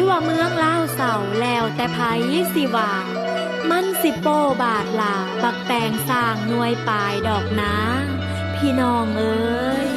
ว่าเมืองลาวเศร้าแล้วแต่ไผสิว่ามันสิโปบาทลาบักแตงสร้างหน่วยปลายดอกนาพี่น้องเอ้ย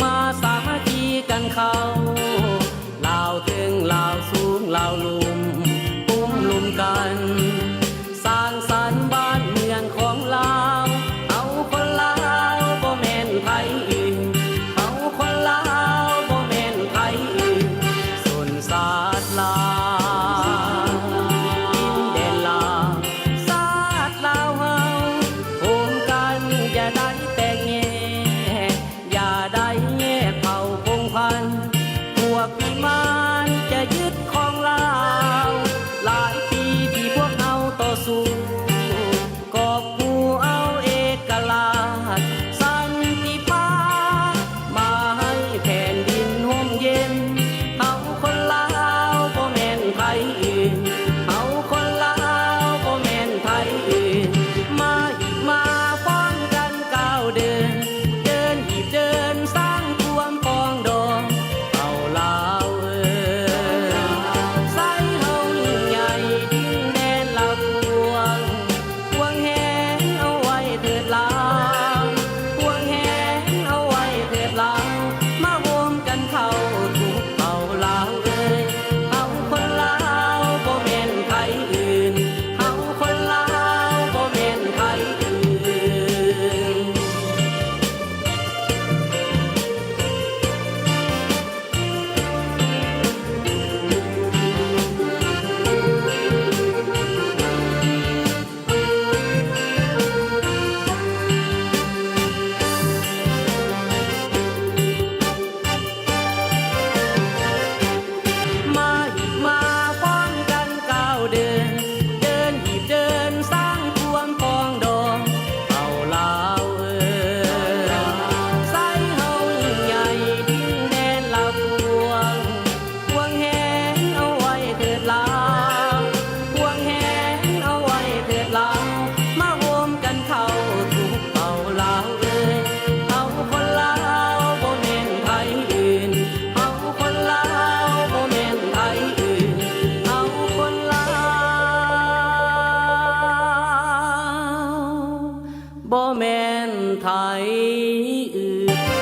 มาสามัคคีกันเขาลาวถึงลาวสูงลาวลุมปุ้มลุมกันสร้างสรรค์บ้านเมืองของลาวเอาคนลาวบ่แม่นไผอื่นเอาคนลาวบ่แม่นไผอื่นส่วนศาสตร์ลาวดินแดนลาวศาสตร์ลาวเฮาโฮมกันอย่าได้แตกแยกอย่าได้แยกเผ่าพงพันธุ์พวกวิมานจะยึดของลาวหลายปีที่พวกเราต่อสู้กอบกู้เอาเอกราชสันติภาพมาให้แผ่นดินห่มเย็นเขาคนลาวบ่แม่นไผอื่นเขาคนลาวบ่แม่นไผอื่นมาอีกมาป้องกันก้าวเดินเดินอีกเดินสร้างความปองดองเอาลาวใส่เฮายิ่งใหญ่ดินแดนลาวพวงแหนเอาไว้เถิดลาวพวงแหนเอาไว้เถิดลาวมาโฮมกันเข้าทุกเผ่าลาวเอาคนลาวบ่แม่นไผอื่นเอาคนลาวบ่แม่นไผอื่น มาอีกมาป้องกันก้าวเดินเดินอีกเดินสร้างความปองดองเอาลาวใส่เฮายิ่งใหญ่ดินแดนลาวพวงแหนเอาไว้เถิดลาวพวงแหนเอาไว้เถิดลาวมาโฮมกันเข้าทุกเผ่าลาวเอาคนลาวบ่แม่นไผอื่นเอาคนลาวบ่แม่นไผอื่นเอาคนลาวบ่แม่นไผอื่น